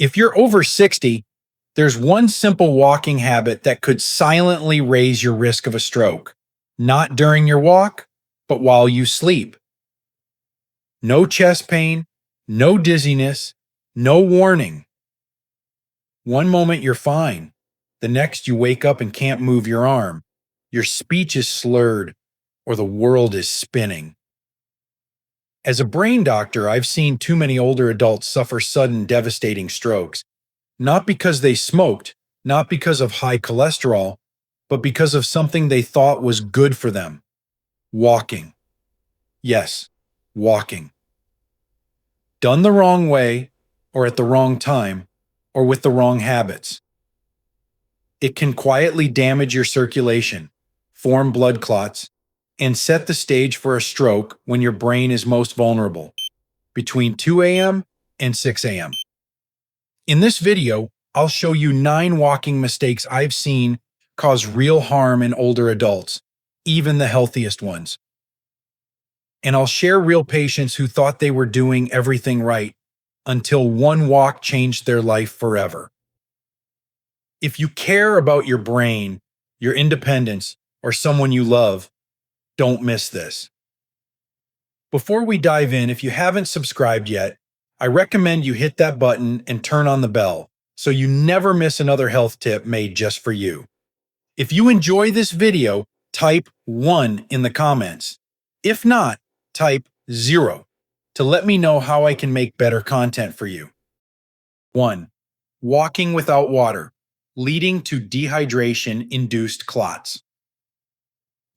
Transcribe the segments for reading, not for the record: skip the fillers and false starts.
If you're over 60, there's one simple walking habit that could silently raise your risk of a stroke. Not during your walk, but while you sleep. No chest pain, no dizziness, no warning. One moment you're fine. The next you wake up and can't move your arm. Your speech is slurred, or the world is spinning. As a brain doctor, I've seen too many older adults suffer sudden, devastating strokes. Not because they smoked, not because of high cholesterol, but because of something they thought was good for them. Walking. Yes, walking. Done the wrong way, or at the wrong time, or with the wrong habits. It can quietly damage your circulation, form blood clots, and set the stage for a stroke when your brain is most vulnerable, between 2 a.m. and 6 a.m. In this video, I'll show you 9 walking mistakes I've seen cause real harm in older adults, even the healthiest ones. And I'll share real patients who thought they were doing everything right until one walk changed their life forever. If you care about your brain, your independence, or someone you love, don't miss this. Before we dive in, if you haven't subscribed yet, I recommend you hit that button and turn on the bell so you never miss another health tip made just for you. If you enjoy this video, type 1 in the comments. If not, type 0 to let me know how I can make better content for you. 1. Walking without water, leading to dehydration-induced clots.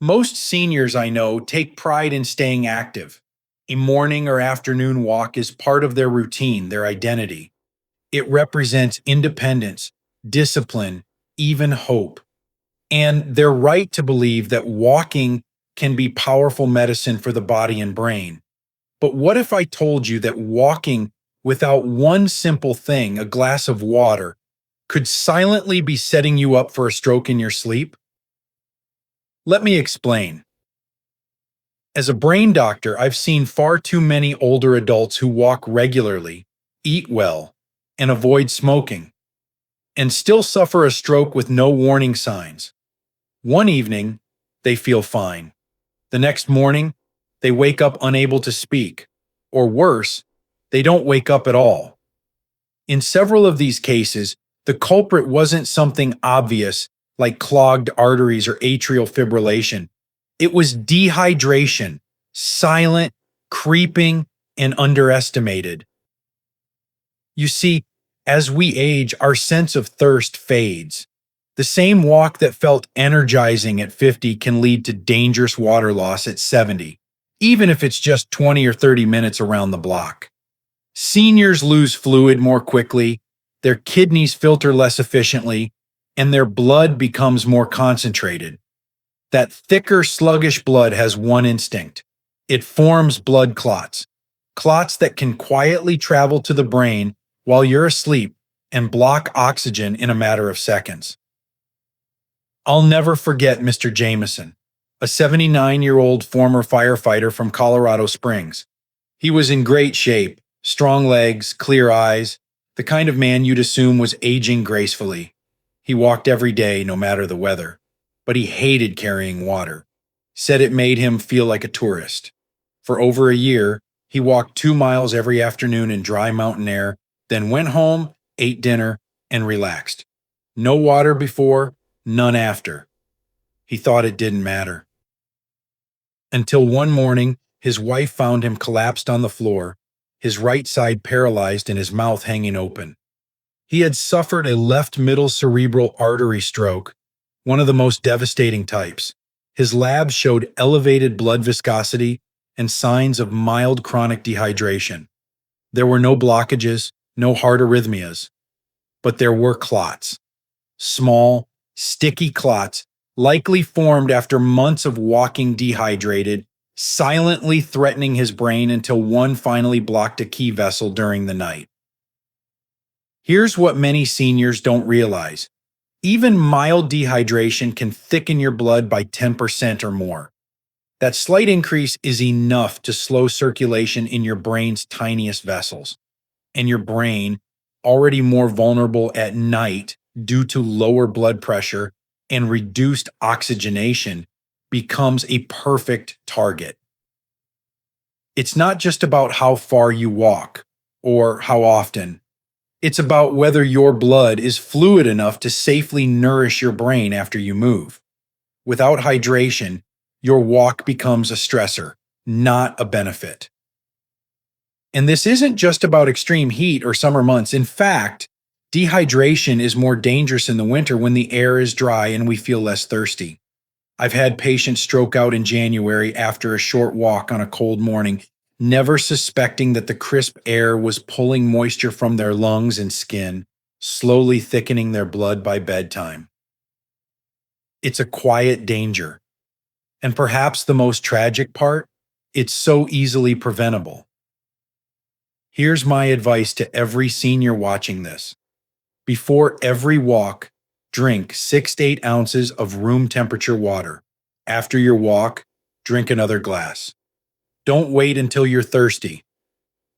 Most seniors I know take pride in staying active. A morning or afternoon walk is part of their routine, their identity. It represents independence, discipline, even hope. And they're right to believe that walking can be powerful medicine for the body and brain. But what if I told you that walking without one simple thing, a glass of water, could silently be setting you up for a stroke in your sleep? Let me explain. As a brain doctor, I've seen far too many older adults who walk regularly, eat well, and avoid smoking, and still suffer a stroke with no warning signs. One evening, they feel fine. The next morning, they wake up unable to speak, or worse, they don't wake up at all. In several of these cases, the culprit wasn't something obvious like clogged arteries or atrial fibrillation. It was dehydration, silent, creeping, and underestimated. You see, as we age, our sense of thirst fades. The same walk that felt energizing at 50 can lead to dangerous water loss at 70, even if it's just 20 or 30 minutes around the block. Seniors lose fluid more quickly, their kidneys filter less efficiently, and their blood becomes more concentrated. That thicker, sluggish blood has one instinct. It forms blood clots, clots that can quietly travel to the brain while you're asleep and block oxygen in a matter of seconds. I'll never forget Mr. Jameson, a 79-year-old former firefighter from Colorado Springs. He was in great shape, strong legs, clear eyes, the kind of man you'd assume was aging gracefully. He walked every day, no matter the weather, but he hated carrying water. Said it made him feel like a tourist. For over a year, he walked 2 miles every afternoon in dry mountain air, then went home, ate dinner, and relaxed. No water before, none after. He thought it didn't matter. Until one morning, his wife found him collapsed on the floor, his right side paralyzed and his mouth hanging open. He had suffered a left middle cerebral artery stroke, one of the most devastating types. His labs showed elevated blood viscosity and signs of mild chronic dehydration. There were no blockages, no heart arrhythmias, but there were clots. Small, sticky clots, likely formed after months of walking dehydrated, silently threatening his brain until one finally blocked a key vessel during the night. Here's what many seniors don't realize. Even mild dehydration can thicken your blood by 10% or more. That slight increase is enough to slow circulation in your brain's tiniest vessels. And your brain, already more vulnerable at night due to lower blood pressure and reduced oxygenation, becomes a perfect target. It's not just about how far you walk or how often. It's about whether your blood is fluid enough to safely nourish your brain after you move. Without hydration, your walk becomes a stressor, not a benefit. And this isn't just about extreme heat or summer months. In fact, dehydration is more dangerous in the winter when the air is dry and we feel less thirsty. I've had patients stroke out in January after a short walk on a cold morning, never suspecting that the crisp air was pulling moisture from their lungs and skin, slowly thickening their blood by bedtime. It's a quiet danger. And perhaps the most tragic part, it's so easily preventable. Here's my advice to every senior watching this. Before every walk, drink 6 to 8 ounces of room temperature water. After your walk, drink another glass. Don't wait until you're thirsty.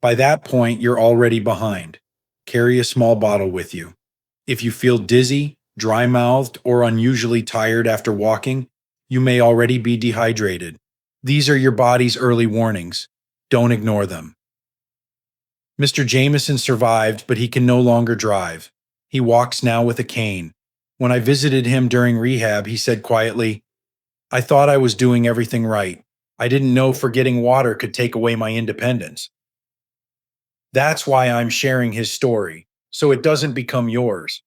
By that point, you're already behind. Carry a small bottle with you. If you feel dizzy, dry-mouthed, or unusually tired after walking, you may already be dehydrated. These are your body's early warnings. Don't ignore them. Mr. Jameson survived, but he can no longer drive. He walks now with a cane. When I visited him during rehab, he said quietly, "I thought I was doing everything right. I didn't know forgetting water could take away my independence." That's why I'm sharing his story, so it doesn't become yours.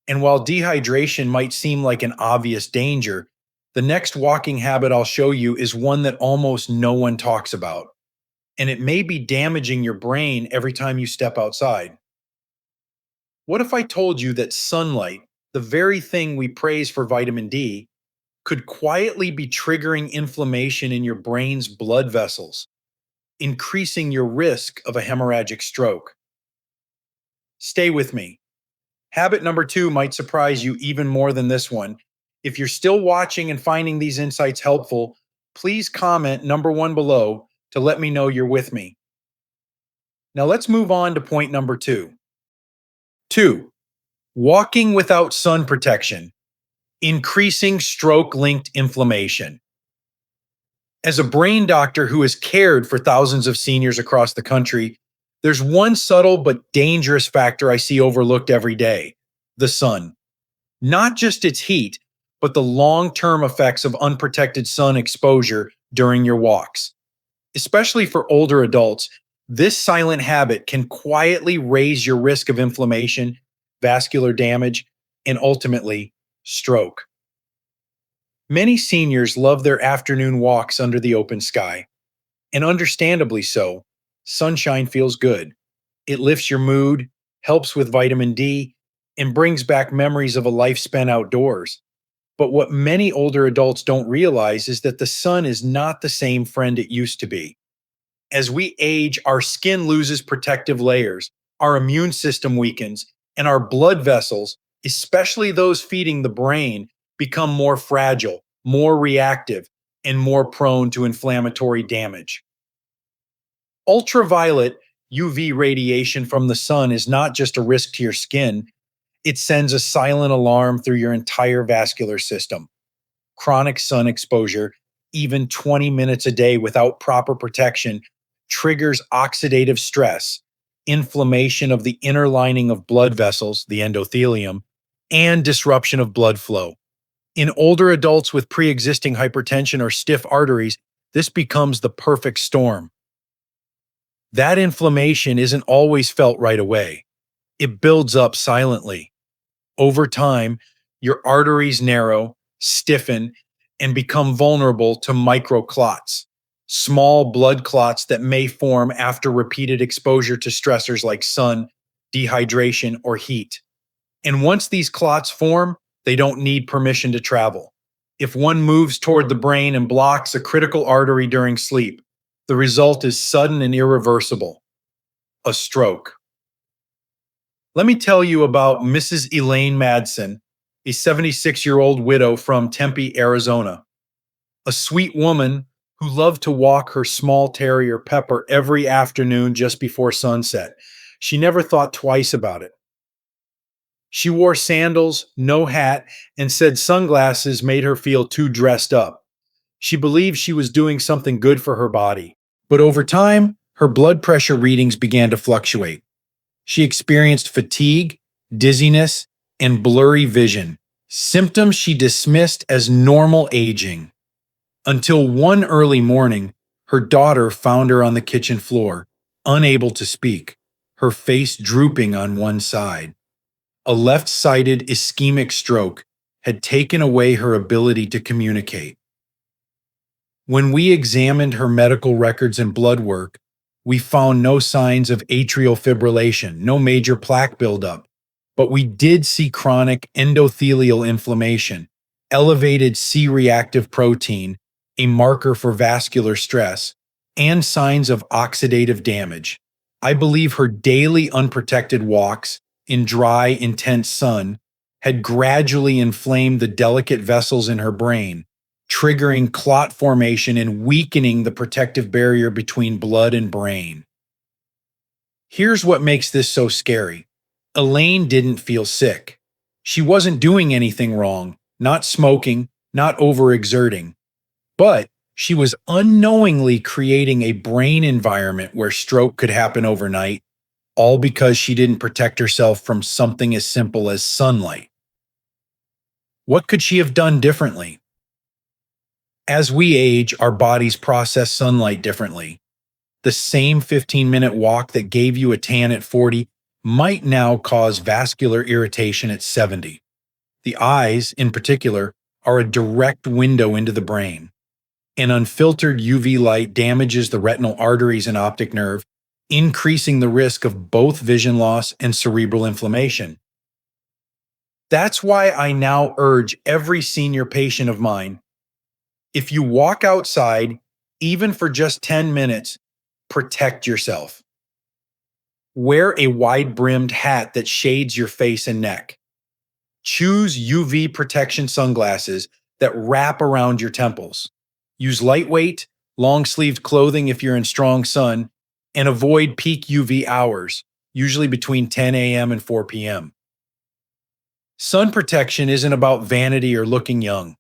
And while dehydration might seem like an obvious danger, the next walking habit I'll show you is one that almost no one talks about. And it may be damaging your brain every time you step outside. What if I told you that sunlight, the very thing we praise for vitamin D, could quietly be triggering inflammation in your brain's blood vessels, increasing your risk of a hemorrhagic stroke? Stay with me. Habit number 2 might surprise you even more than this one. If you're still watching and finding these insights helpful, please comment number 1 below to let me know you're with me. Now let's move on to point number 2. 2. Walking without sun protection, increasing stroke-linked inflammation. As a brain doctor who has cared for thousands of seniors across the country, there's one subtle but dangerous factor I see overlooked every day: the sun. Not just its heat, but the long-term effects of unprotected sun exposure during your walks. Especially for older adults, this silent habit can quietly raise your risk of inflammation, vascular damage, and ultimately, stroke. Many seniors love their afternoon walks under the open sky, and understandably so. Sunshine feels good. It lifts your mood, helps with vitamin D, and brings back memories of a life spent outdoors. But what many older adults don't realize is that the sun is not the same friend it used to be. As we age, our skin loses protective layers, our immune system weakens, and our blood vessels, especially those feeding the brain, become more fragile, more reactive, and more prone to inflammatory damage. Ultraviolet UV radiation from the sun is not just a risk to your skin, it sends a silent alarm through your entire vascular system. Chronic sun exposure, even 20 minutes a day without proper protection, triggers oxidative stress, inflammation of the inner lining of blood vessels, the endothelium, and disruption of blood flow. In older adults with pre-existing hypertension or stiff arteries, this becomes the perfect storm. That inflammation isn't always felt right away. It builds up silently. Over time, your arteries narrow, stiffen, and become vulnerable to microclots, small blood clots that may form after repeated exposure to stressors like sun, dehydration, or heat. And once these clots form, they don't need permission to travel. If one moves toward the brain and blocks a critical artery during sleep, the result is sudden and irreversible: a stroke. Let me tell you about Mrs. Elaine Madsen, a 76-year-old widow from Tempe, Arizona. A sweet woman who loved to walk her small terrier Pepper every afternoon just before sunset. She never thought twice about it. She wore sandals, no hat, and said sunglasses made her feel too dressed up. She believed she was doing something good for her body. But over time, her blood pressure readings began to fluctuate. She experienced fatigue, dizziness, and blurry vision, symptoms she dismissed as normal aging. Until one early morning, her daughter found her on the kitchen floor, unable to speak, her face drooping on one side. A left-sided ischemic stroke had taken away her ability to communicate. When we examined her medical records and blood work, we found no signs of atrial fibrillation, no major plaque buildup, but we did see chronic endothelial inflammation, elevated C-reactive protein, a marker for vascular stress, and signs of oxidative damage. I believe her daily unprotected walks in dry, intense sun had gradually inflamed the delicate vessels in her brain, triggering clot formation and weakening the protective barrier between blood and brain. Here's what makes this so scary. Elaine didn't feel sick. She wasn't doing anything wrong, not smoking, not overexerting. But she was unknowingly creating a brain environment where stroke could happen overnight, all because she didn't protect herself from something as simple as sunlight. What could she have done differently? As we age, our bodies process sunlight differently. The same 15-minute walk that gave you a tan at 40 might now cause vascular irritation at 70. The eyes, in particular, are a direct window into the brain. An unfiltered UV light damages the retinal arteries and optic nerve, increasing the risk of both vision loss and cerebral inflammation. That's why I now urge every senior patient of mine, if you walk outside, even for just 10 minutes, protect yourself. Wear a wide-brimmed hat that shades your face and neck. Choose UV protection sunglasses that wrap around your temples. Use lightweight, long-sleeved clothing if you're in strong sun, and avoid peak UV hours, usually between 10 a.m. and 4 p.m. Sun protection isn't about vanity or looking young.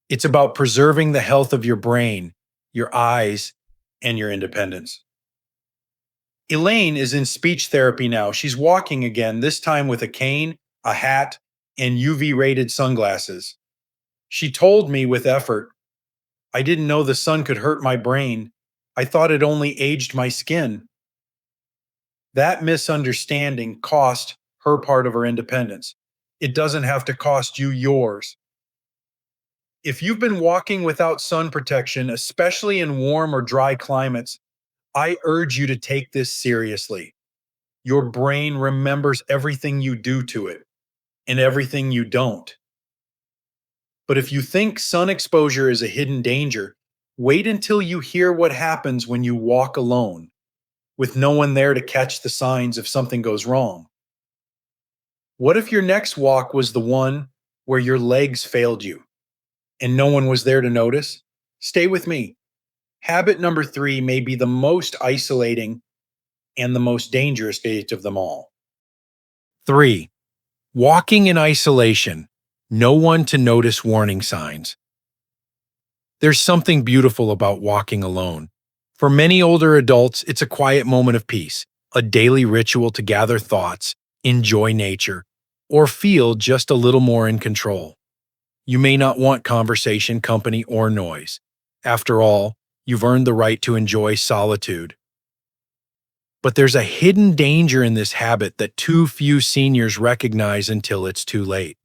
It's about preserving the health of your brain, your eyes, and your independence. Elaine is in speech therapy now. She's walking again, this time with a cane, a hat, and UV-rated sunglasses. She told me with effort, "I didn't know the sun could hurt my brain. I thought it only aged my skin." That misunderstanding cost her part of her independence. It doesn't have to cost you yours. If you've been walking without sun protection, especially in warm or dry climates, I urge you to take this seriously. Your brain remembers everything you do to it and everything you don't. But if you think sun exposure is a hidden danger, wait until you hear what happens when you walk alone, with no one there to catch the signs if something goes wrong. What if your next walk was the one where your legs failed you and no one was there to notice? Stay with me. Habit number 3 may be the most isolating and the most dangerous stage of them all. 3. Walking in isolation. No one to notice warning signs. There's something beautiful about walking alone. For many older adults, it's a quiet moment of peace, a daily ritual to gather thoughts, enjoy nature, or feel just a little more in control. You may not want conversation, company, or noise. After all, you've earned the right to enjoy solitude. But there's a hidden danger in this habit that too few seniors recognize until it's too late.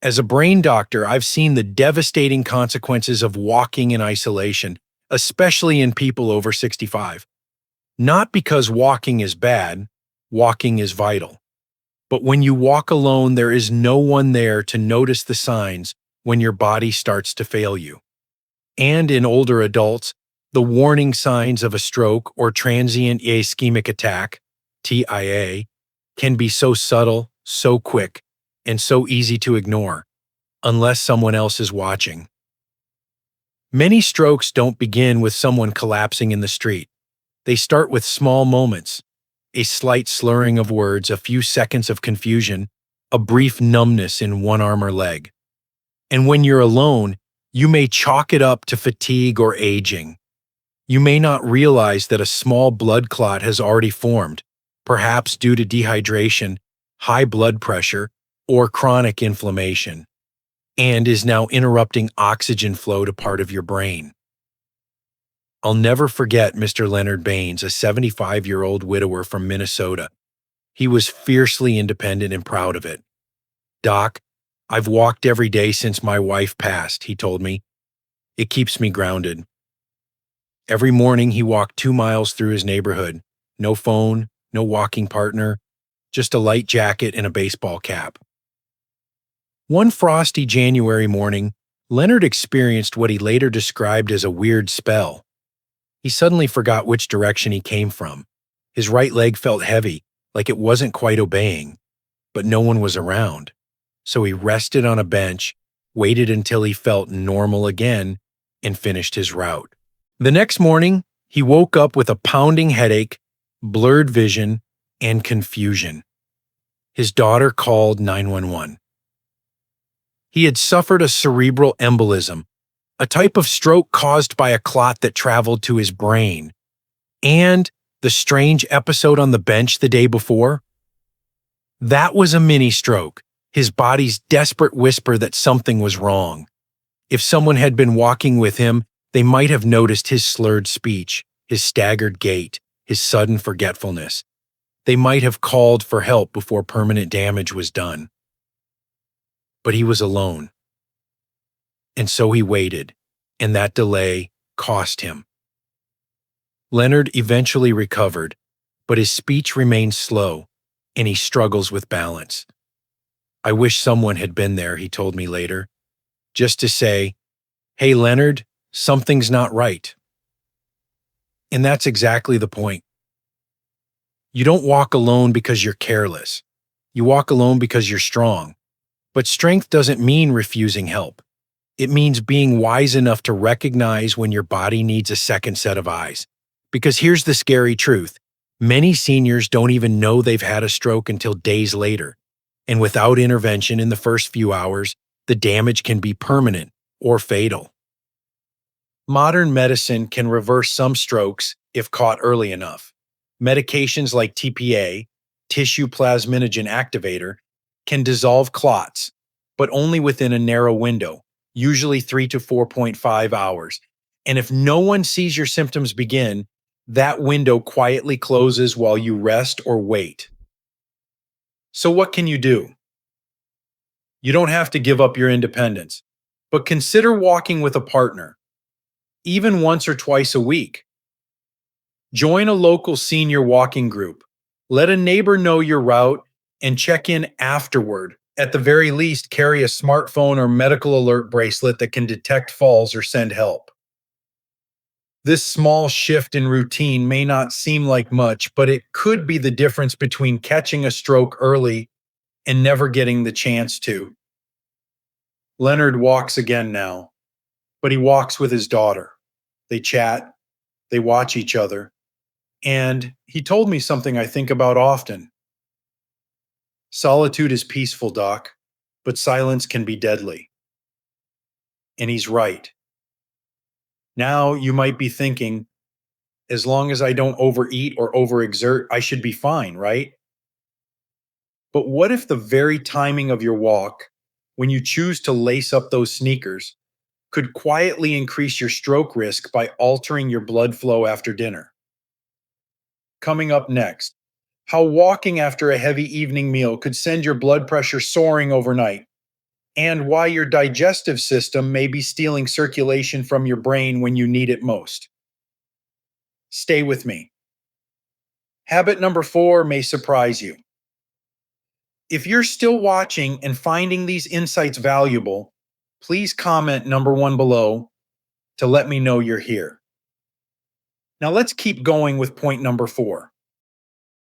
As a brain doctor, I've seen the devastating consequences of walking in isolation, especially in people over 65. Not because walking is bad, walking is vital. But when you walk alone, there is no one there to notice the signs when your body starts to fail you. And in older adults, the warning signs of a stroke or transient ischemic attack, TIA, can be so subtle, so quick, and so easy to ignore, unless someone else is watching. Many strokes don't begin with someone collapsing in the street. They start with small moments, A slight slurring of words, a few seconds of confusion, a brief numbness in one arm or leg. And when you're alone, you may chalk it up to fatigue or aging. You may not realize that a small blood clot has already formed, perhaps due to dehydration, high blood pressure, or chronic inflammation, and is now interrupting oxygen flow to part of your brain. I'll never forget Mr. Leonard Baines, a 75-year-old widower from Minnesota. He was fiercely independent and proud of it. "Doc, I've walked every day since my wife passed," he told me. "It keeps me grounded." Every morning he walked 2 miles through his neighborhood. No phone, no walking partner, just a light jacket and a baseball cap. One frosty January morning, Leonard experienced what he later described as a weird spell. He suddenly forgot which direction he came from. His right leg felt heavy, like it wasn't quite obeying, but no one was around. So he rested on a bench, waited until he felt normal again, and finished his route. The next morning, he woke up with a pounding headache, blurred vision, and confusion. His daughter called 911. He had suffered a cerebral embolism, a type of stroke caused by a clot that traveled to his brain, and the strange episode on the bench the day before. That was a mini stroke, his body's desperate whisper that something was wrong. If someone had been walking with him, they might have noticed his slurred speech, his staggered gait, his sudden forgetfulness. They might have called for help before permanent damage was done. But he was alone. And so he waited, and that delay cost him. Leonard eventually recovered, but his speech remained slow, and he struggles with balance. "I wish someone had been there," he told me later, just to say, "Hey, Leonard, something's not right." And that's exactly the point. You don't walk alone because you're careless. You walk alone because you're strong. But strength doesn't mean refusing help. It means being wise enough to recognize when your body needs a second set of eyes. Because here's the scary truth. Many seniors don't even know they've had a stroke until days later. And without intervention in the first few hours, the damage can be permanent or fatal. Modern medicine can reverse some strokes if caught early enough. Medications like TPA, tissue plasminogen activator, can dissolve clots, but only within a narrow window, usually 3 to 4.5 hours. And if no one sees your symptoms begin, that window quietly closes while you rest or wait. So what can you do? You don't have to give up your independence, but consider walking with a partner, even once or twice a week. Join a local senior walking group. Let a neighbor know your route and check in afterward. At the very least, carry a smartphone or medical alert bracelet that can detect falls or send help. This small shift in routine may not seem like much, but it could be the difference between catching a stroke early and never getting the chance to. Leonard walks again now, but he walks with his daughter. They chat, they watch each other, and he told me something I think about often. "Solitude is peaceful, Doc, but silence can be deadly." And he's right. Now you might be thinking, as long as I don't overeat or overexert, I should be fine, right? But what if the very timing of your walk, when you choose to lace up those sneakers, could quietly increase your stroke risk by altering your blood flow after dinner? Coming up next, how walking after a heavy evening meal could send your blood pressure soaring overnight, and why your digestive system may be stealing circulation from your brain when you need it most. Stay with me. Habit number 4 may surprise you. If you're still watching and finding these insights valuable, please comment number 1 below to let me know you're here. Now let's keep going with point number 4.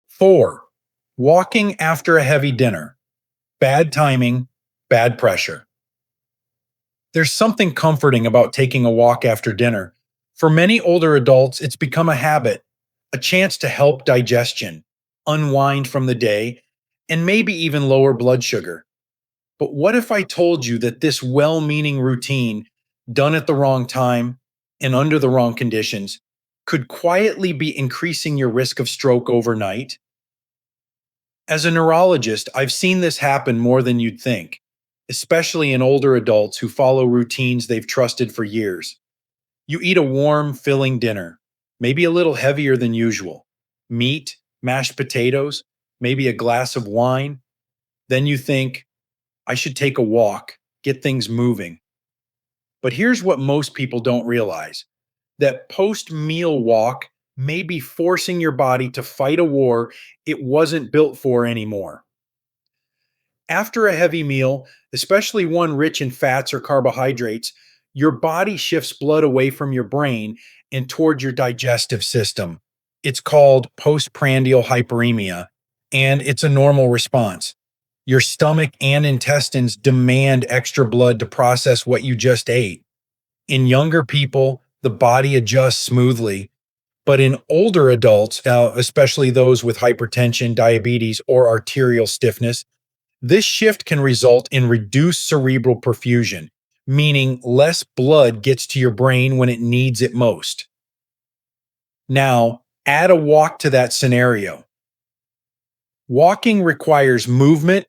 4. Walking after a heavy dinner. Bad timing, bad pressure. There's something comforting about taking a walk after dinner. For many older adults, it's become a habit, a chance to help digestion, unwind from the day, and maybe even lower blood sugar. But what if I told you that this well meaning routine, done at the wrong time and under the wrong conditions, could quietly be increasing your risk of stroke overnight? As a neurologist, I've seen this happen more than you'd think, especially in older adults who follow routines they've trusted for years. You eat a warm, filling dinner, maybe a little heavier than usual, meat, mashed potatoes, maybe a glass of wine. Then you think, I should take a walk, get things moving. But here's what most people don't realize: that post meal walk may be forcing your body to fight a war it wasn't built for anymore. After a heavy meal, especially one rich in fats or carbohydrates, your body shifts blood away from your brain and toward your digestive system. It's called postprandial hyperemia, and it's a normal response. Your stomach and intestines demand extra blood to process what you just ate. In younger people, the body adjusts smoothly, but in older adults, especially those with hypertension, diabetes, or arterial stiffness, this shift can result in reduced cerebral perfusion, meaning less blood gets to your brain when it needs it most. Now, add a walk to that scenario. Walking requires movement,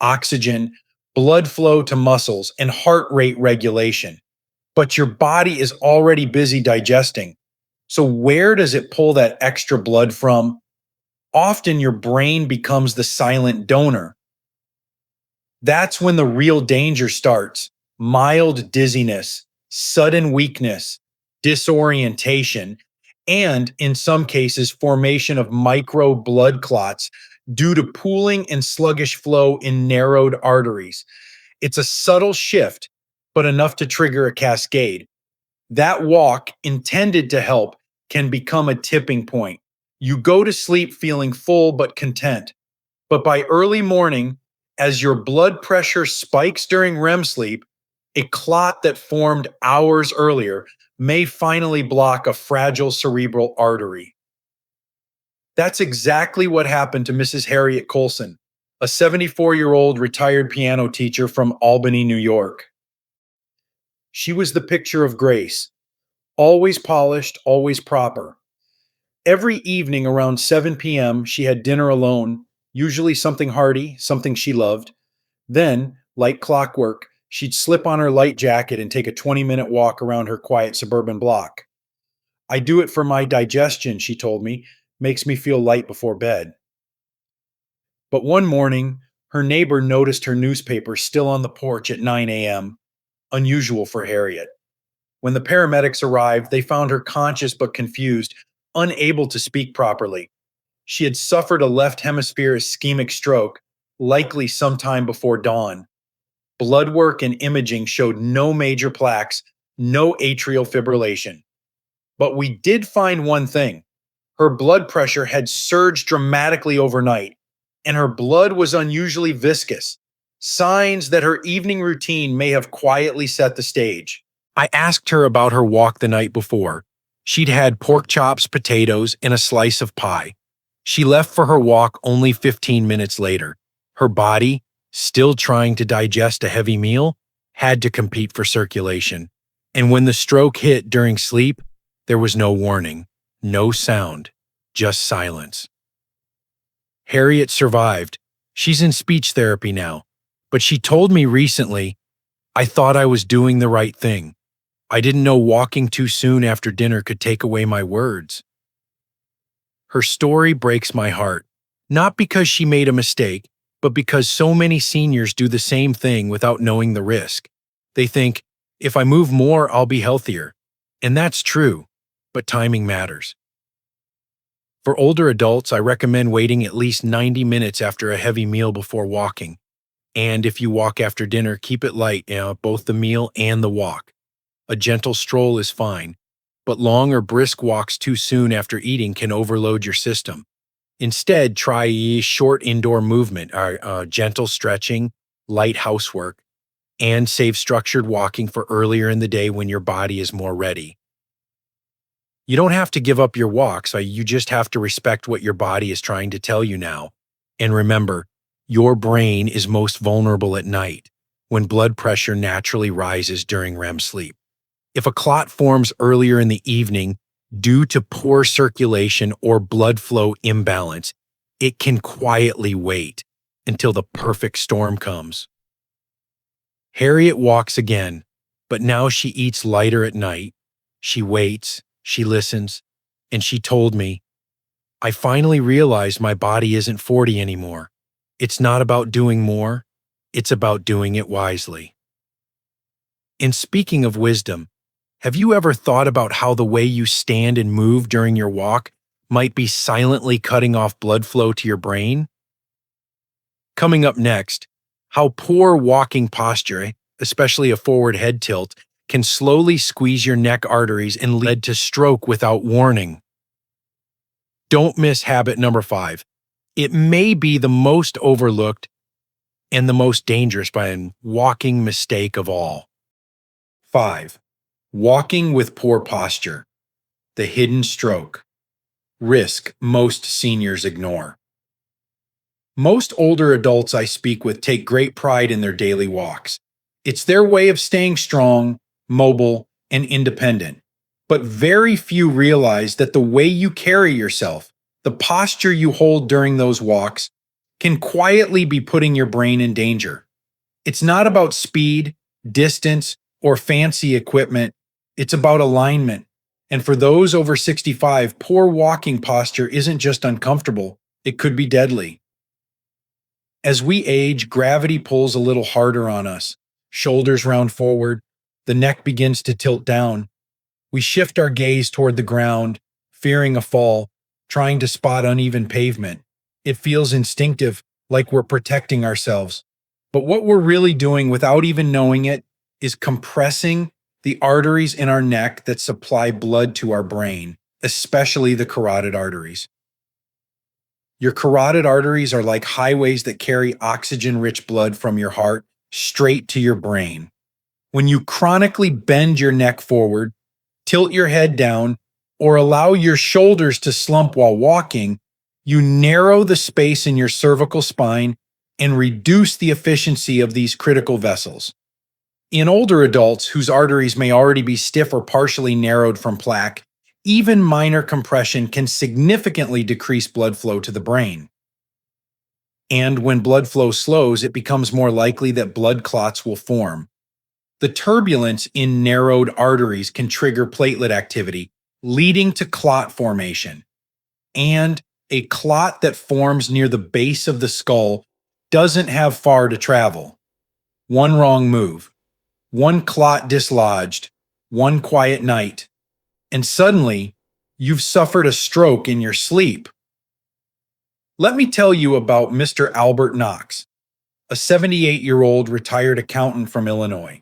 oxygen, blood flow to muscles, and heart rate regulation. But your body is already busy digesting. So, where does it pull that extra blood from? Often your brain becomes the silent donor. That's when the real danger starts: mild dizziness, sudden weakness, disorientation, and in some cases, formation of micro blood clots due to pooling and sluggish flow in narrowed arteries. It's a subtle shift, but enough to trigger a cascade. That walk, intended to help, can become a tipping point. You go to sleep feeling full but content. But by early morning, as your blood pressure spikes during REM sleep, a clot that formed hours earlier may finally block a fragile cerebral artery. That's exactly what happened to Mrs. Harriet Colson, a 74-year-old retired piano teacher from Albany, New York. She was the picture of grace, always polished, always proper. Every evening around 7 p.m., she had dinner alone, usually something hearty, something she loved. Then, like clockwork, she'd slip on her light jacket and take a 20-minute walk around her quiet suburban block. I do it for my digestion, she told me, makes me feel light before bed. But one morning, her neighbor noticed her newspaper still on the porch at 9 a.m., unusual for Harriet. When the paramedics arrived, they found her conscious but confused, unable to speak properly. She had suffered a left hemisphere ischemic stroke, likely sometime before dawn. Blood work and imaging showed no major plaques, no atrial fibrillation. But we did find one thing: her blood pressure had surged dramatically overnight, and her blood was unusually viscous, signs that her evening routine may have quietly set the stage. I asked her about her walk the night before. She'd had pork chops, potatoes, and a slice of pie. She left for her walk only 15 minutes later. Her body, still trying to digest a heavy meal, had to compete for circulation. And when the stroke hit during sleep, there was no warning, no sound, just silence. Harriet survived. She's in speech therapy now. But she told me recently, I thought I was doing the right thing. I didn't know walking too soon after dinner could take away my words. Her story breaks my heart, not because she made a mistake, but because so many seniors do the same thing without knowing the risk. They think, if I move more, I'll be healthier. And that's true, but timing matters. For older adults, I recommend waiting at least 90 minutes after a heavy meal before walking. And if you walk after dinner, keep it light, both the meal and the walk. A gentle stroll is fine, but long or brisk walks too soon after eating can overload your system. Instead, try short indoor movement, gentle stretching, light housework, and save structured walking for earlier in the day when your body is more ready. You don't have to give up your walks. You just have to respect what your body is trying to tell you now. And remember, your brain is most vulnerable at night, when blood pressure naturally rises during REM sleep. If a clot forms earlier in the evening due to poor circulation or blood flow imbalance, it can quietly wait until the perfect storm comes. Harriet walks again, but now she eats lighter at night. She waits, she listens, and she told me, I finally realized my body isn't 40 anymore. It's not about doing more, it's about doing it wisely. And speaking of wisdom, have you ever thought about how the way you stand and move during your walk might be silently cutting off blood flow to your brain? Coming up next, how poor walking posture, especially a forward head tilt, can slowly squeeze your neck arteries and lead to stroke without warning. Don't miss habit number 5. It may be the most overlooked and the most dangerous by a walking mistake of all. 5. Walking with poor posture. The hidden stroke. Risk most seniors ignore. Most older adults I speak with take great pride in their daily walks. It's their way of staying strong, mobile, and independent. But very few realize that the way you carry yourself, the posture you hold during those walks, can quietly be putting your brain in danger. It's not about speed, distance, or fancy equipment. It's about alignment. And for those over 65, poor walking posture isn't just uncomfortable, it could be deadly. As we age, gravity pulls a little harder on us. Shoulders round forward, the neck begins to tilt down. We shift our gaze toward the ground, fearing a fall, trying to spot uneven pavement. It feels instinctive, like we're protecting ourselves. But what we're really doing without even knowing it is compressing the arteries in our neck that supply blood to our brain, especially the carotid arteries. Your carotid arteries are like highways that carry oxygen-rich blood from your heart straight to your brain. When you chronically bend your neck forward, tilt your head down, or allow your shoulders to slump while walking, you narrow the space in your cervical spine and reduce the efficiency of these critical vessels. In older adults whose arteries may already be stiff or partially narrowed from plaque, even minor compression can significantly decrease blood flow to the brain. And when blood flow slows, it becomes more likely that blood clots will form. The turbulence in narrowed arteries can trigger platelet activity, leading to clot formation. And a clot that forms near the base of the skull doesn't have far to travel. One wrong move, one clot dislodged, one quiet night, and suddenly you've suffered a stroke in your sleep. Let me tell you about Mr. Albert Knox, a 78-year-old retired accountant from Illinois.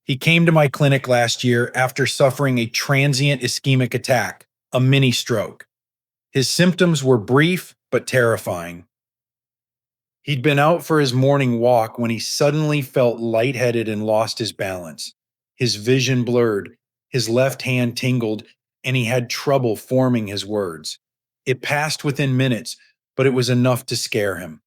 He came to my clinic last year after suffering a transient ischemic attack, a mini stroke. His symptoms were brief but terrifying. He'd been out for his morning walk when he suddenly felt lightheaded and lost his balance. His vision blurred, his left hand tingled, and he had trouble forming his words. It passed within minutes, but it was enough to scare him.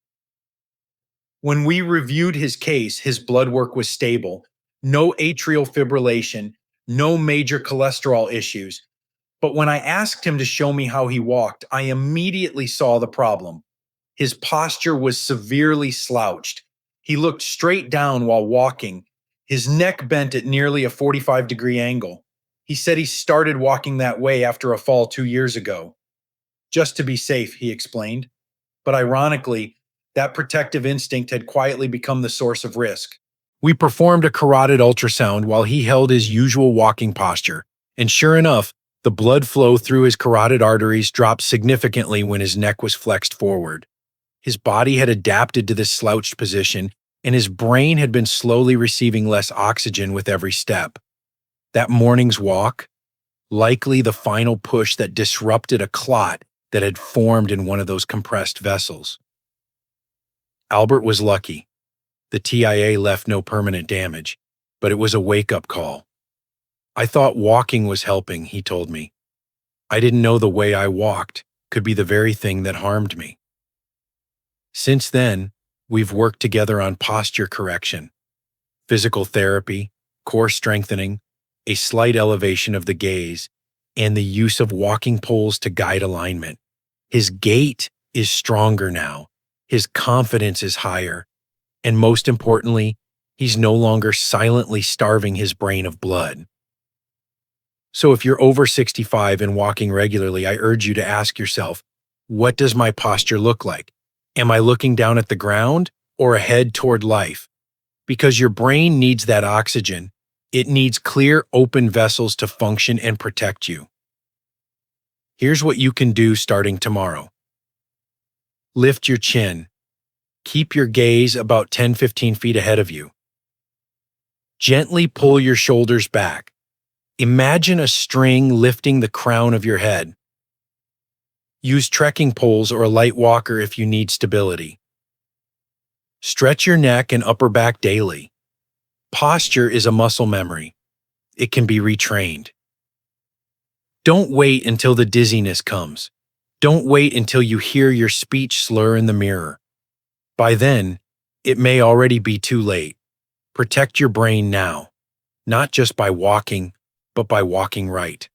When we reviewed his case, his blood work was stable, no atrial fibrillation, no major cholesterol issues. But when I asked him to show me how he walked, I immediately saw the problem. His posture was severely slouched. He looked straight down while walking, his neck bent at nearly a 45-degree angle. He said he started walking that way after a fall 2 years ago. Just to be safe, he explained. But ironically, that protective instinct had quietly become the source of risk. We performed a carotid ultrasound while he held his usual walking posture, and sure enough, the blood flow through his carotid arteries dropped significantly when his neck was flexed forward. His body had adapted to this slouched position, and his brain had been slowly receiving less oxygen with every step. That morning's walk, likely the final push that disrupted a clot that had formed in one of those compressed vessels. Albert was lucky. The TIA left no permanent damage, but it was a wake-up call. I thought walking was helping, he told me. I didn't know the way I walked could be the very thing that harmed me. Since then, we've worked together on posture correction, physical therapy, core strengthening, a slight elevation of the gaze, and the use of walking poles to guide alignment. His gait is stronger now, his confidence is higher, and most importantly, he's no longer silently starving his brain of blood. So if you're over 65 and walking regularly, I urge you to ask yourself, what does my posture look like? Am I looking down at the ground or ahead toward life? Because your brain needs that oxygen. It needs clear, open vessels to function and protect you. Here's what you can do starting tomorrow. Lift your chin. Keep your gaze about 10-15 feet ahead of you. Gently pull your shoulders back. Imagine a string lifting the crown of your head. Use trekking poles or a light walker if you need stability. Stretch your neck and upper back daily. Posture is a muscle memory. It can be retrained. Don't wait until the dizziness comes. Don't wait until you hear your speech slur in the mirror. By then, it may already be too late. Protect your brain now, not just by walking, but by walking right.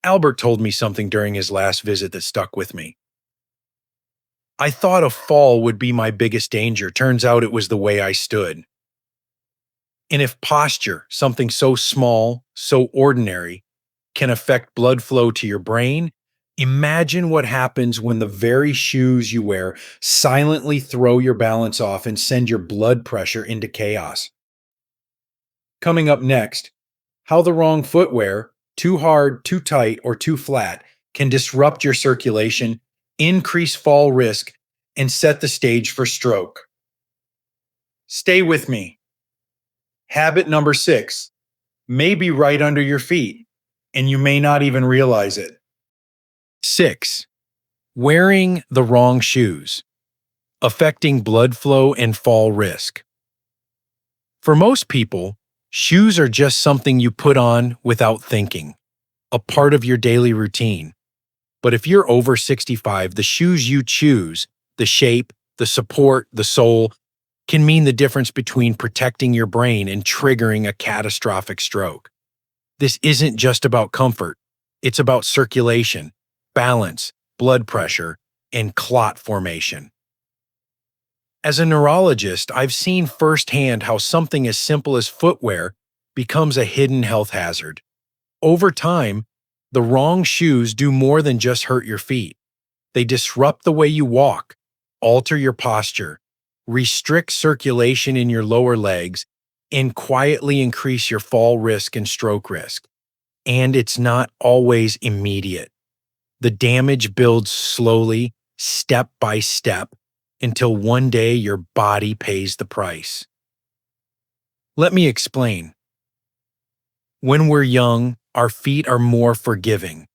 Albert told me something during his last visit that stuck with me. I thought a fall would be my biggest danger. Turns out it was the way I stood. And if posture, something so small, so ordinary, can affect blood flow to your brain, imagine what happens when the very shoes you wear silently throw your balance off and send your blood pressure into chaos. Coming up next, how the wrong footwear, too hard, too tight, or too flat, can disrupt your circulation, increase fall risk, and set the stage for stroke. Stay with me. Habit number 6 may be right under your feet, and you may not even realize it. 6. Wearing the wrong shoes, affecting blood flow and fall risk. For most people, shoes are just something you put on without thinking, a part of your daily routine. But if you're over 65, the shoes you choose, the shape, the support, the sole, can mean the difference between protecting your brain and triggering a catastrophic stroke. This isn't just about comfort. It's about circulation, balance, blood pressure, and clot formation. As a neurologist, I've seen firsthand how something as simple as footwear becomes a hidden health hazard. Over time, the wrong shoes do more than just hurt your feet. They disrupt the way you walk, alter your posture, restrict circulation in your lower legs, and quietly increase your fall risk and stroke risk. And it's not always immediate. The damage builds slowly, step by step, until one day your body pays the price. Let me explain. When we're young, our feet are more forgiving.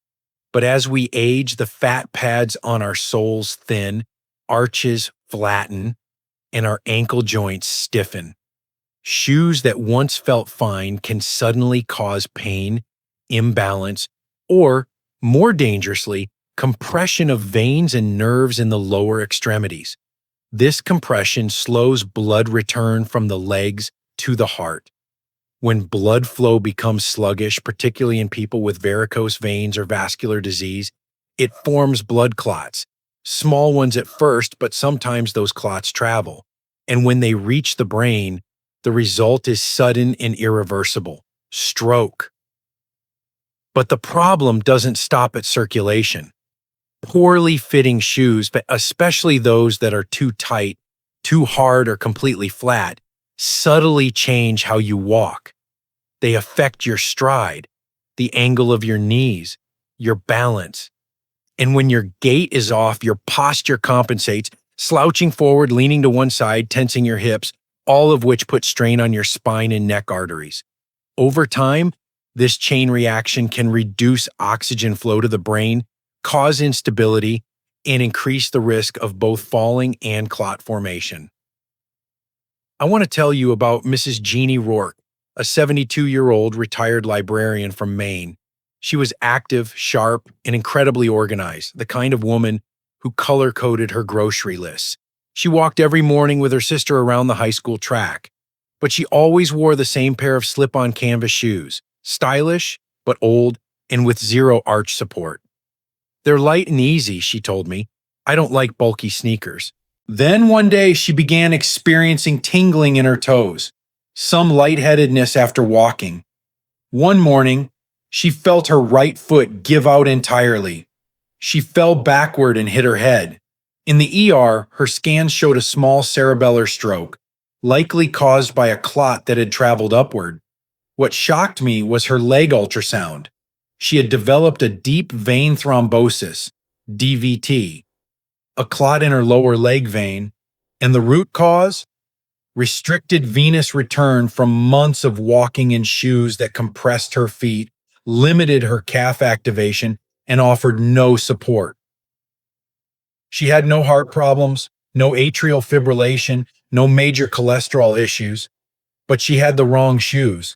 But as we age, the fat pads on our soles thin, arches flatten, and our ankle joints stiffen. Shoes that once felt fine can suddenly cause pain, imbalance, or, more dangerously, compression of veins and nerves in the lower extremities. This compression slows blood return from the legs to the heart. When blood flow becomes sluggish, particularly in people with varicose veins or vascular disease, it forms blood clots. Small ones at first, but sometimes those clots travel. And when they reach the brain, the result is sudden and irreversible: stroke. But the problem doesn't stop at circulation. Poorly fitting shoes, but especially those that are too tight, too hard, or completely flat, subtly change how you walk. They affect your stride, the angle of your knees, your balance. And when your gait is off, your posture compensates, slouching forward, leaning to one side, tensing your hips, all of which put strain on your spine and neck arteries. Over time, this chain reaction can reduce oxygen flow to the brain, cause instability, and increase the risk of both falling and clot formation. I want to tell you about Mrs. Jeannie Rourke, a 72-year-old retired librarian from Maine. She was active, sharp, and incredibly organized, the kind of woman who color coded her grocery lists. She walked every morning with her sister around the high school track, but she always wore the same pair of slip on canvas shoes, stylish, but old, and with zero arch support. They're light and easy, she told me. I don't like bulky sneakers. Then one day she began experiencing tingling in her toes, some lightheadedness after walking. One morning, she felt her right foot give out entirely. She fell backward and hit her head. In the ER, her scans showed a small cerebellar stroke, likely caused by a clot that had traveled upward. What shocked me was her leg ultrasound. She had developed a deep vein thrombosis, DVT, a clot in her lower leg vein, and the root cause? Restricted venous return from months of walking in shoes that compressed her feet, limited her calf activation, and offered no support. She had no heart problems, no atrial fibrillation, no major cholesterol issues, but she had the wrong shoes,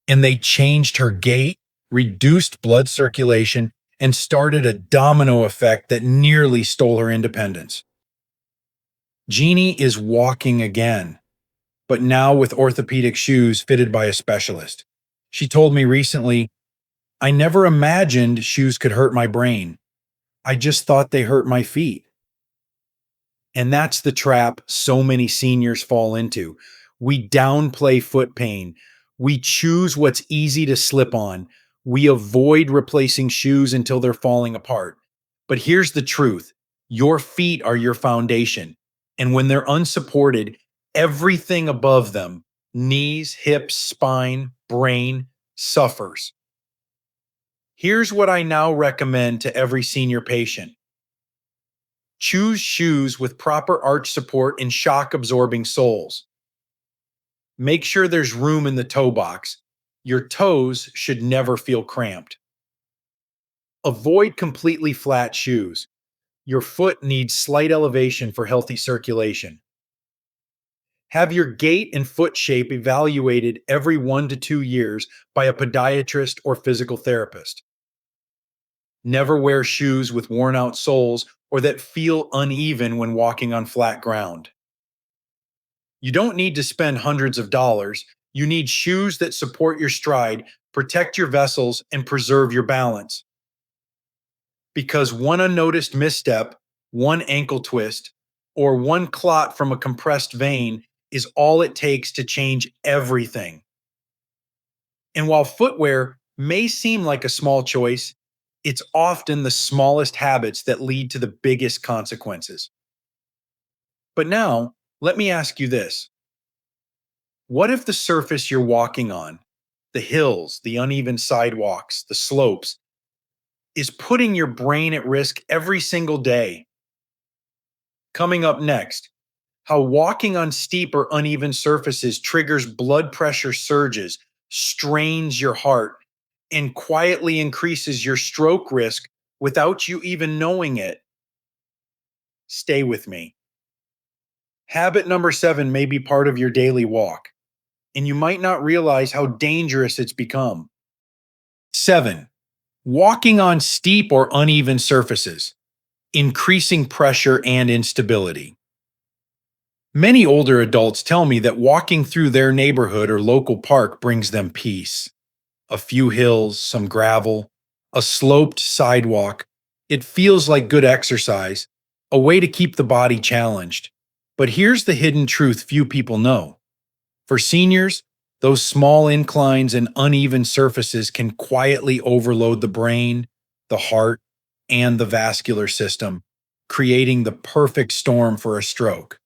and they changed her gait, reduced blood circulation, and started a domino effect that nearly stole her independence. Jeannie is walking again, but now with orthopedic shoes fitted by a specialist. She told me recently, I never imagined shoes could hurt my brain. I just thought they hurt my feet. And that's the trap so many seniors fall into. We downplay foot pain. We choose what's easy to slip on. We avoid replacing shoes until they're falling apart. But here's the truth. Your feet are your foundation. And when they're unsupported, everything above them, knees, hips, spine, brain, suffers. Here's what I now recommend to every senior patient. Choose shoes with proper arch support and shock-absorbing soles. Make sure there's room in the toe box. Your toes should never feel cramped. Avoid completely flat shoes. Your foot needs slight elevation for healthy circulation. Have your gait and foot shape evaluated every 1 to 2 years by a podiatrist or physical therapist. Never wear shoes with worn-out soles or that feel uneven when walking on flat ground. You don't need to spend hundreds of dollars. You need shoes that support your stride, protect your vessels, and preserve your balance. Because one unnoticed misstep, one ankle twist, or one clot from a compressed vein is all it takes to change everything. And while footwear may seem like a small choice, it's often the smallest habits that lead to the biggest consequences. But now, let me ask you this. What if the surface you're walking on, the hills, the uneven sidewalks, the slopes, is putting your brain at risk every single day? Coming up next, how walking on steep or uneven surfaces triggers blood pressure surges, strains your heart, and quietly increases your stroke risk without you even knowing it. Stay with me. Habit number 7 may be part of your daily walk, and you might not realize how dangerous it's become. 7. Walking on steep or uneven surfaces, increasing pressure and instability. Many older adults tell me that walking through their neighborhood or local park brings them peace. A few hills, some gravel, a sloped sidewalk. It feels like good exercise, a way to keep the body challenged. But here's the hidden truth few people know. For seniors, those small inclines and uneven surfaces can quietly overload the brain, the heart, and the vascular system, creating the perfect storm for a stroke.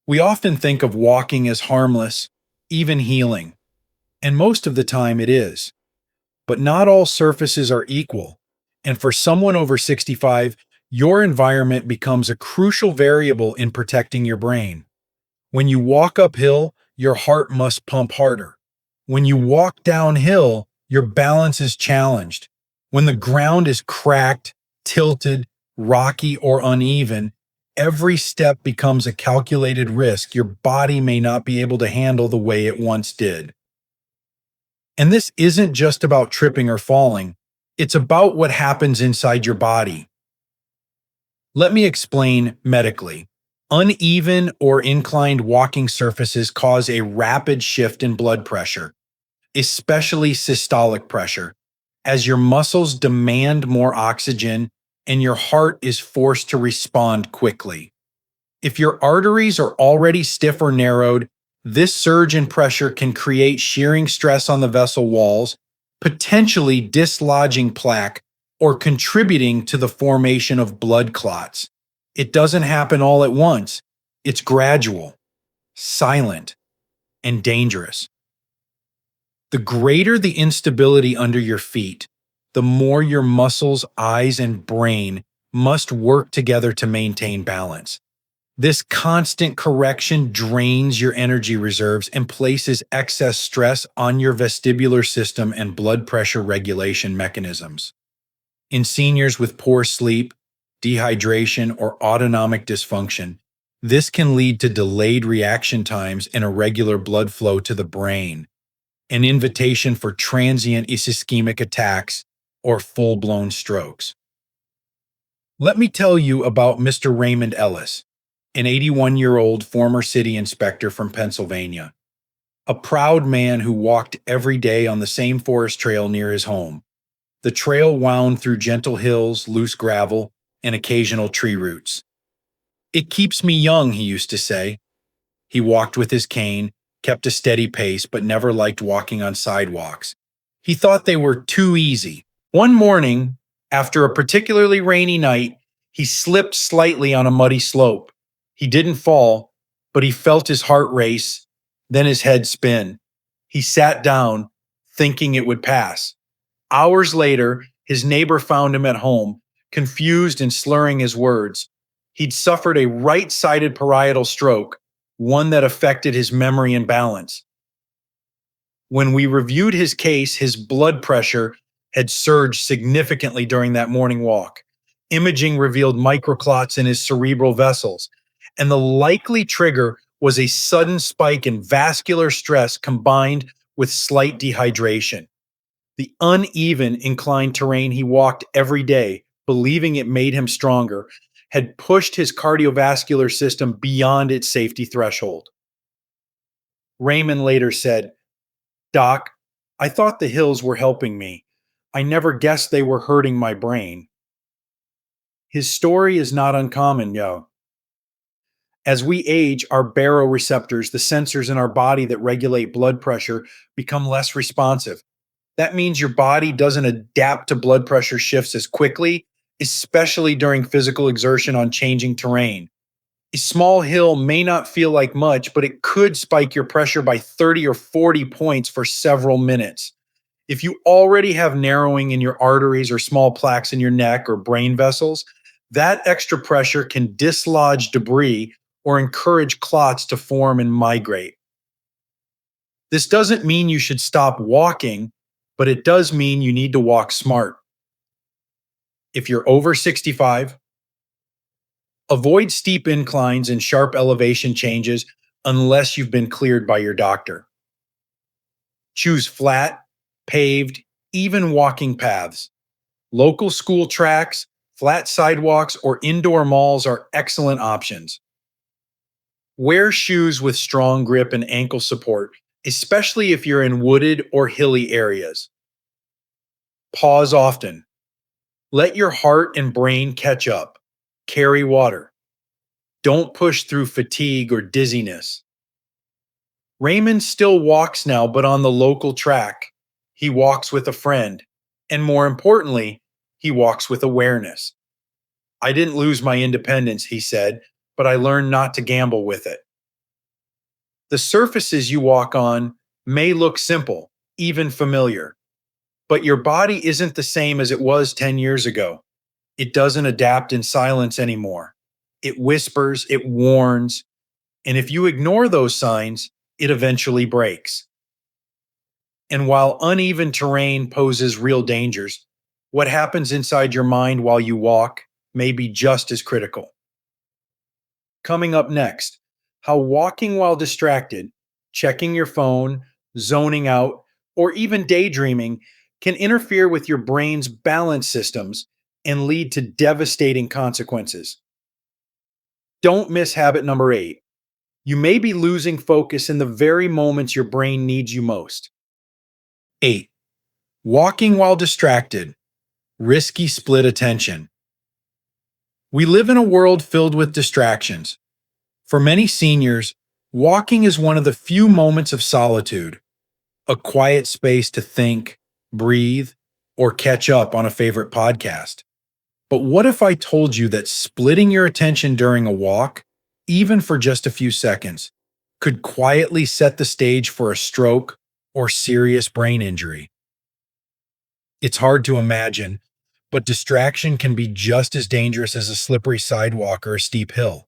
We often think of walking as harmless, even healing, and most of the time it is. But not all surfaces are equal, and for someone over 65, your environment becomes a crucial variable in protecting your brain. When you walk uphill, your heart must pump harder. When you walk downhill, your balance is challenged. When the ground is cracked, tilted, rocky, or uneven, every step becomes a calculated risk your body may not be able to handle the way it once did. And this isn't just about tripping or falling, it's about what happens inside your body. Let me explain medically. Uneven or inclined walking surfaces cause a rapid shift in blood pressure, especially systolic pressure, as your muscles demand more oxygen and your heart is forced to respond quickly. If your arteries are already stiff or narrowed, this surge in pressure can create shearing stress on the vessel walls, potentially dislodging plaque or contributing to the formation of blood clots. It doesn't happen all at once, it's gradual, silent, and dangerous. The greater the instability under your feet, the more your muscles, eyes, and brain must work together to maintain balance. This constant correction drains your energy reserves and places excess stress on your vestibular system and blood pressure regulation mechanisms. In seniors with poor sleep, dehydration, or autonomic dysfunction, this can lead to delayed reaction times and irregular blood flow to the brain, an invitation for transient ischemic attacks or full-blown strokes. Let me tell you about Mr. Raymond Ellis, an 81-year-old former city inspector from Pennsylvania, a proud man who walked every day on the same forest trail near his home. The trail wound through gentle hills, loose gravel, and occasional tree roots. "It keeps me young," he used to say. He walked with his cane, kept a steady pace, but never liked walking on sidewalks. He thought they were too easy. One morning, after a particularly rainy night, he slipped slightly on a muddy slope. He didn't fall, but he felt his heart race, then his head spin. He sat down, thinking it would pass. Hours later, his neighbor found him at home, confused and slurring his words. He'd suffered a right-sided parietal stroke, one that affected his memory and balance. When we reviewed his case, his blood pressure had surged significantly during that morning walk. Imaging revealed microclots in his cerebral vessels, and the likely trigger was a sudden spike in vascular stress combined with slight dehydration. The uneven, inclined terrain he walked every day, believing it made him stronger, had pushed his cardiovascular system beyond its safety threshold. Raymond later said, "Doc, I thought the hills were helping me. I never guessed they were hurting my brain." His story is not uncommon, yo. As we age, our baroreceptors, the sensors in our body that regulate blood pressure, become less responsive. That means your body doesn't adapt to blood pressure shifts as quickly, especially during physical exertion on changing terrain. A small hill may not feel like much, but it could spike your pressure by 30 or 40 points for several minutes. If you already have narrowing in your arteries or small plaques in your neck or brain vessels, that extra pressure can dislodge debris or encourage clots to form and migrate. This doesn't mean you should stop walking, but it does mean you need to walk smart. If you're over 65, avoid steep inclines and sharp elevation changes unless you've been cleared by your doctor. Choose flat, paved, even walking paths. Local school tracks, flat sidewalks, or indoor malls are excellent options. Wear shoes with strong grip and ankle support, especially if you're in wooded or hilly areas. Pause often. Let your heart and brain catch up. Carry water. Don't push through fatigue or dizziness. Raymond still walks now, but on the local track. He walks with a friend. And more importantly, he walks with awareness. "I didn't lose my independence," he said, "but I learned not to gamble with it." The surfaces you walk on may look simple, even familiar, but your body isn't the same as it was 10 years ago. It doesn't adapt in silence anymore. It whispers, it warns, and if you ignore those signs, it eventually breaks. And while uneven terrain poses real dangers, what happens inside your mind while you walk may be just as critical. Coming up next, how walking while distracted, checking your phone, zoning out, or even daydreaming can interfere with your brain's balance systems and lead to devastating consequences. Don't miss habit number 8. You may be losing focus in the very moments your brain needs you most. 8. Walking while distracted. Risky split attention. We live in a world filled with distractions. For many seniors, walking is one of the few moments of solitude, a quiet space to think, breathe, or catch up on a favorite podcast. But what if I told you that splitting your attention during a walk, even for just a few seconds, could quietly set the stage for a stroke or serious brain injury? It's hard to imagine, but distraction can be just as dangerous as a slippery sidewalk or a steep hill.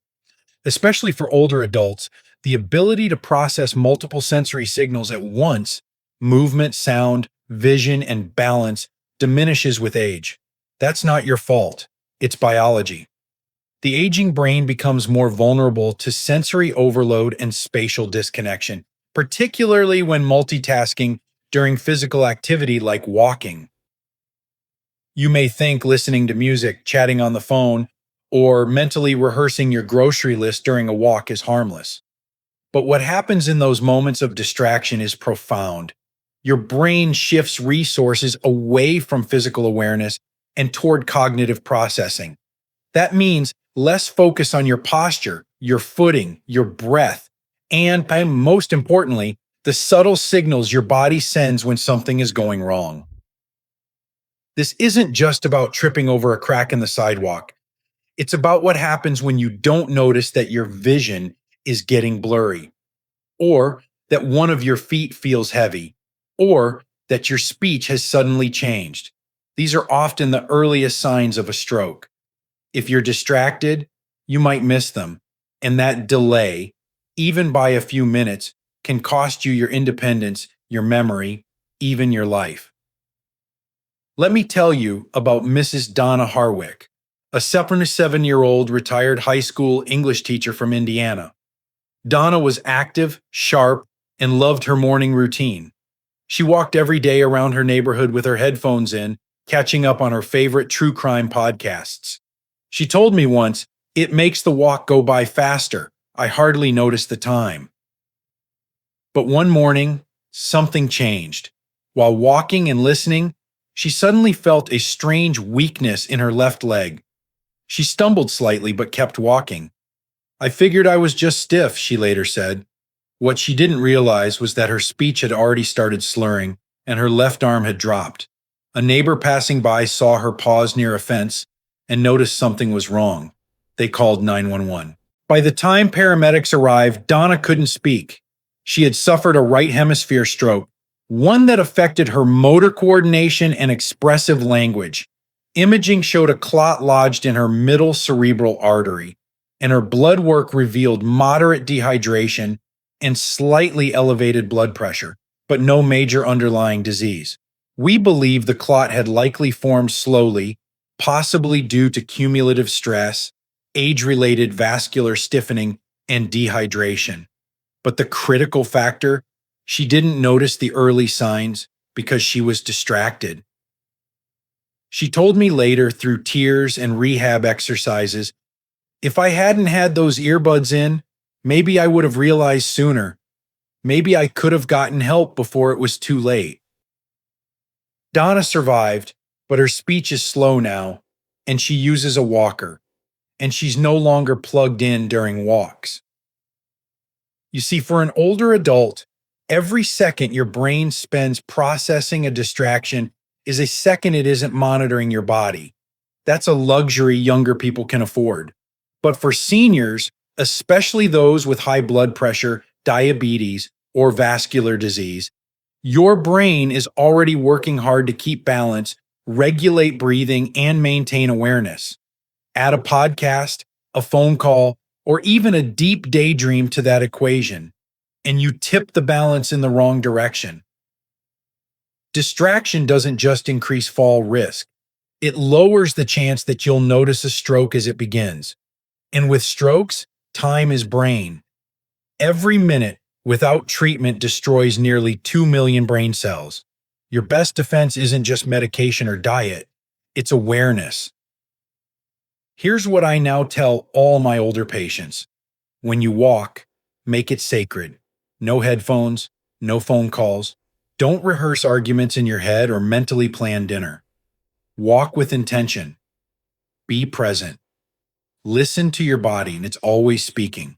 Especially for older adults, the ability to process multiple sensory signals at once, movement, sound, vision, and balance, diminishes with age. That's not your fault. It's biology. The aging brain becomes more vulnerable to sensory overload and spatial disconnection, particularly when multitasking during physical activity like walking. You may think listening to music, chatting on the phone, or mentally rehearsing your grocery list during a walk is harmless. But what happens in those moments of distraction is profound. Your brain shifts resources away from physical awareness and toward cognitive processing. That means less focus on your posture, your footing, your breath, and most importantly, the subtle signals your body sends when something is going wrong. This isn't just about tripping over a crack in the sidewalk. It's about what happens when you don't notice that your vision is getting blurry, or that one of your feet feels heavy, or that your speech has suddenly changed. These are often the earliest signs of a stroke. If you're distracted, you might miss them, and that delay, even by a few minutes, can cost you your independence, your memory, even your life. Let me tell you about Mrs. Donna Harwick, a 77-year-old retired high school English teacher from Indiana. Donna was active, sharp, and loved her morning routine. She walked every day around her neighborhood with her headphones in, catching up on her favorite true crime podcasts. She told me once, "It makes the walk go by faster. I hardly notice the time." But one morning, something changed. While walking and listening, she suddenly felt a strange weakness in her left leg. She stumbled slightly but kept walking. "I figured I was just stiff," she later said. What she didn't realize was that her speech had already started slurring and her left arm had dropped. A neighbor passing by saw her pause near a fence and noticed something was wrong. They called 911. By the time paramedics arrived, Donna couldn't speak. She had suffered a right hemisphere stroke, one that affected her motor coordination and expressive language. Imaging showed a clot lodged in her middle cerebral artery, and her blood work revealed moderate dehydration and slightly elevated blood pressure, but no major underlying disease. We believe the clot had likely formed slowly, possibly due to cumulative stress, age-related vascular stiffening, and dehydration. But the critical factor, she didn't notice the early signs because she was distracted. She told me later through tears and rehab exercises, "If I hadn't had those earbuds in, maybe I would have realized sooner. Maybe I could have gotten help before it was too late." Donna survived, but her speech is slow now, and she uses a walker, and she's no longer plugged in during walks. You see, for an older adult, every second your brain spends processing a distraction is a second it isn't monitoring your body. That's a luxury younger people can afford. But for seniors, especially those with high blood pressure, diabetes, or vascular disease, your brain is already working hard to keep balance, regulate breathing, and maintain awareness. Add a podcast, a phone call, or even a deep daydream to that equation, and you tip the balance in the wrong direction. Distraction doesn't just increase fall risk, it lowers the chance that you'll notice a stroke as it begins. And with strokes, time is brain. Every minute without treatment destroys nearly 2 million brain cells. Your best defense isn't just medication or diet, it's awareness. Here's what I now tell all my older patients. When you walk, make it sacred. No headphones, no phone calls. Don't rehearse arguments in your head or mentally plan dinner. Walk with intention. Be present. Listen to your body, and it's always speaking.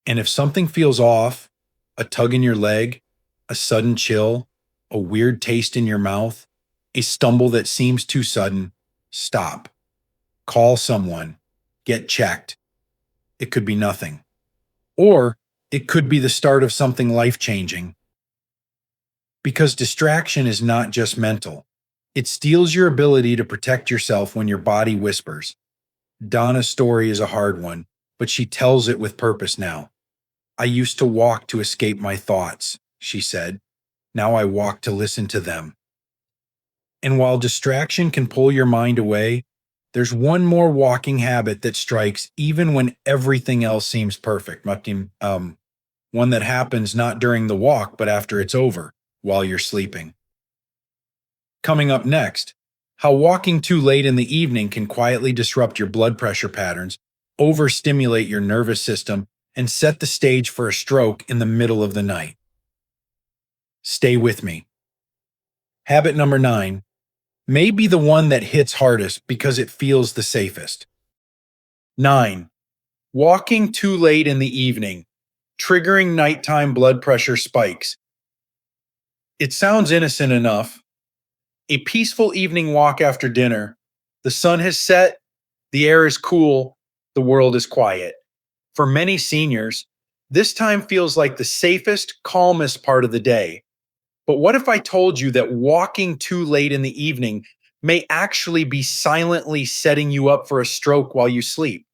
And if something feels off, a tug in your leg, a sudden chill, a weird taste in your mouth, a stumble that seems too sudden, stop. Call someone. Get checked. It could be nothing. Or it could be the start of something life-changing. Because distraction is not just mental. It steals your ability to protect yourself when your body whispers. Donna's story is a hard one, but she tells it with purpose now. I used to walk to escape my thoughts, she said. Now I walk to listen to them. And while distraction can pull your mind away, there's one more walking habit that strikes even when everything else seems perfect. One that happens not during the walk, but after it's over, while you're sleeping. Coming up next, how walking too late in the evening can quietly disrupt your blood pressure patterns, overstimulate your nervous system, and set the stage for a stroke in the middle of the night. Stay with me. Habit number 9 may be the one that hits hardest because it feels the safest. 9. Walking too late in the evening, triggering nighttime blood pressure spikes. It sounds innocent enough. A peaceful evening walk after dinner. The sun has set, the air is cool, the world is quiet. For many seniors, this time feels like the safest, calmest part of the day. But what if I told you that walking too late in the evening may actually be silently setting you up for a stroke while you sleep?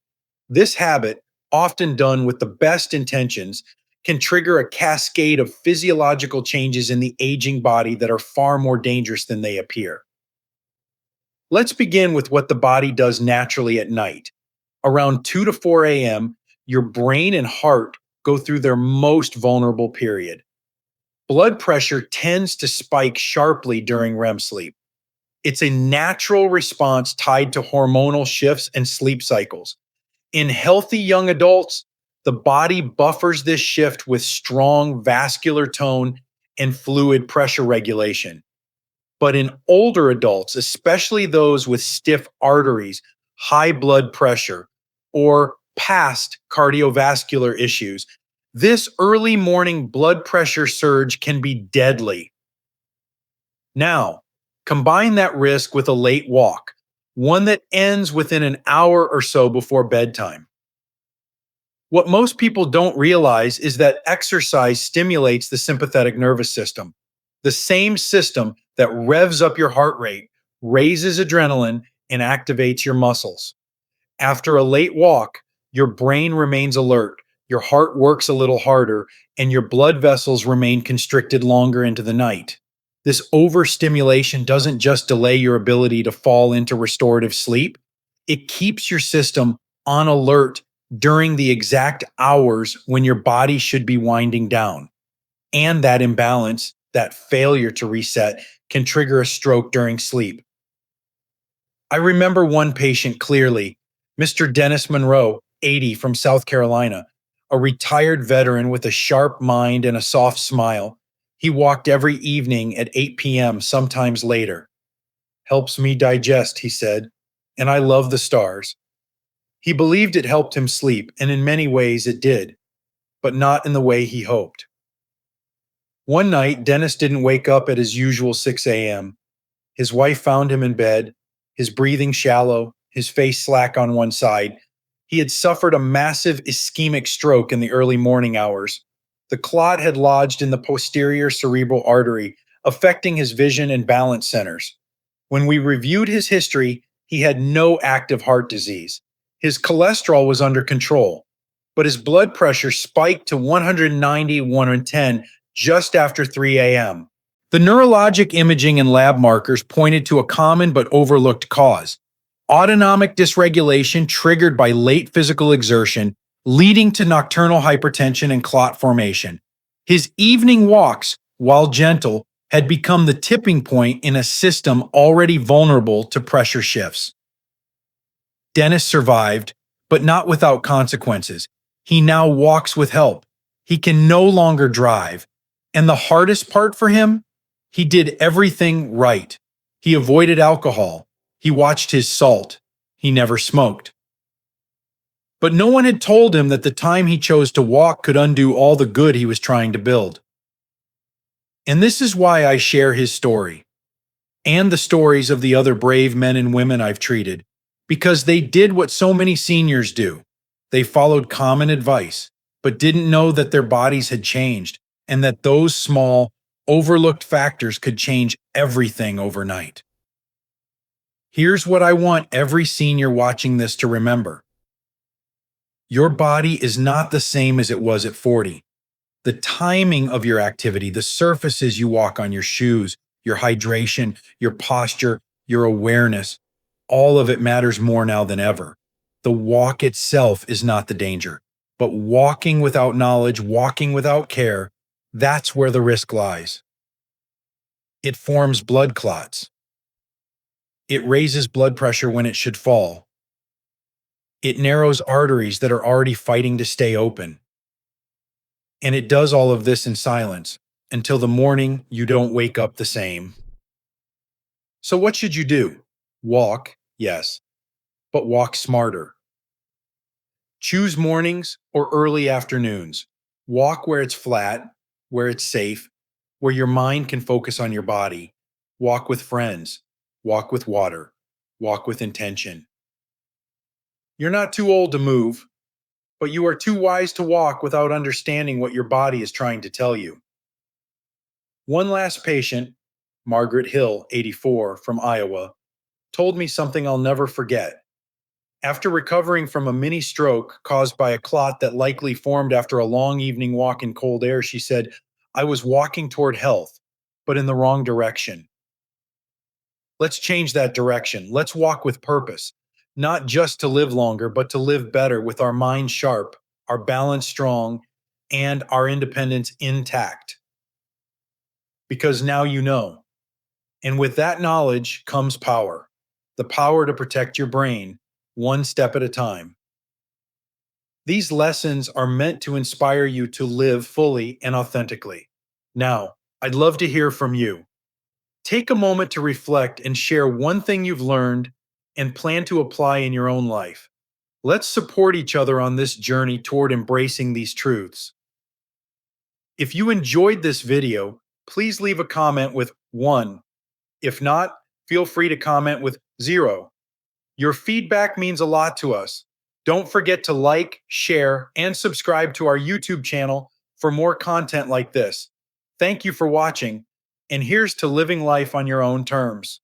This habit, often done with the best intentions, can trigger a cascade of physiological changes in the aging body that are far more dangerous than they appear. Let's begin with what the body does naturally at night. Around 2 to 4 a.m., your brain and heart go through their most vulnerable period. Blood pressure tends to spike sharply during REM sleep. It's a natural response tied to hormonal shifts and sleep cycles. In healthy young adults, the body buffers this shift with strong vascular tone and fluid pressure regulation. But in older adults, especially those with stiff arteries, high blood pressure, or past cardiovascular issues, this early morning blood pressure surge can be deadly. Now, combine that risk with a late walk, one that ends within an hour or so before bedtime. What most people don't realize is that exercise stimulates the sympathetic nervous system, the same system that revs up your heart rate, raises adrenaline, and activates your muscles. After a late walk, your brain remains alert, your heart works a little harder, and your blood vessels remain constricted longer into the night. This overstimulation doesn't just delay your ability to fall into restorative sleep, it keeps your system on alert during the exact hours when your body should be winding down. And that imbalance, that failure to reset, can trigger a stroke during sleep. I remember one patient clearly, Mr. Dennis Monroe, 80, from South Carolina, a retired veteran with a sharp mind and a soft smile. He walked every evening at 8 p.m., sometimes later. "Helps me digest," he said, "and I love the stars." He believed it helped him sleep, and in many ways it did, but not in the way he hoped. One night, Dennis didn't wake up at his usual 6 a.m. His wife found him in bed, his breathing shallow, his face slack on one side. He had suffered a massive ischemic stroke in the early morning hours. The clot had lodged in the posterior cerebral artery, affecting his vision and balance centers. When we reviewed his history, he had no active heart disease. His cholesterol was under control, but his blood pressure spiked to 190/110 just after 3 a.m. The neurologic imaging and lab markers pointed to a common but overlooked cause: autonomic dysregulation triggered by late physical exertion, leading to nocturnal hypertension and clot formation. His evening walks, while gentle, had become the tipping point in a system already vulnerable to pressure shifts. Dennis survived, but not without consequences. He now walks with help. He can no longer drive. And the hardest part for him? He did everything right. He avoided alcohol. He watched his salt. He never smoked. But no one had told him that the time he chose to walk could undo all the good he was trying to build. And this is why I share his story, and the stories of the other brave men and women I've treated, because they did what so many seniors do. They followed common advice, but didn't know that their bodies had changed, and that those small, overlooked factors could change everything overnight. Here's what I want every senior watching this to remember. Your body is not the same as it was at 40. The timing of your activity, the surfaces you walk on, your shoes, your hydration, your posture, your awareness, all of it matters more now than ever. The walk itself is not the danger, but walking without knowledge, walking without care, that's where the risk lies. It forms blood clots. It raises blood pressure when it should fall. It narrows arteries that are already fighting to stay open. And it does all of this in silence until the morning you don't wake up the same. So, what should you do? Walk, yes, but walk smarter. Choose mornings or early afternoons. Walk where it's flat, where it's safe, where your mind can focus on your body. Walk with friends. Walk with water. Walk with intention. You're not too old to move, but you are too wise to walk without understanding what your body is trying to tell you. One last patient, Margaret Hill, 84, from Iowa, told me something I'll never forget. After recovering from a mini stroke caused by a clot that likely formed after a long evening walk in cold air, she said, "I was walking toward health, but in the wrong direction." Let's change that direction. Let's walk with purpose, not just to live longer, but to live better with our mind sharp, our balance strong, and our independence intact. Because now you know. And with that knowledge comes power, the power to protect your brain, one step at a time. These lessons are meant to inspire you to live fully and authentically. Now, I'd love to hear from you. Take a moment to reflect and share one thing you've learned and plan to apply in your own life. Let's support each other on this journey toward embracing these truths. If you enjoyed this video, please leave a comment with 1. If not, feel free to comment with 0. Your feedback means a lot to us. Don't forget to like, share, and subscribe to our YouTube channel for more content like this. Thank you for watching, and here's to living life on your own terms.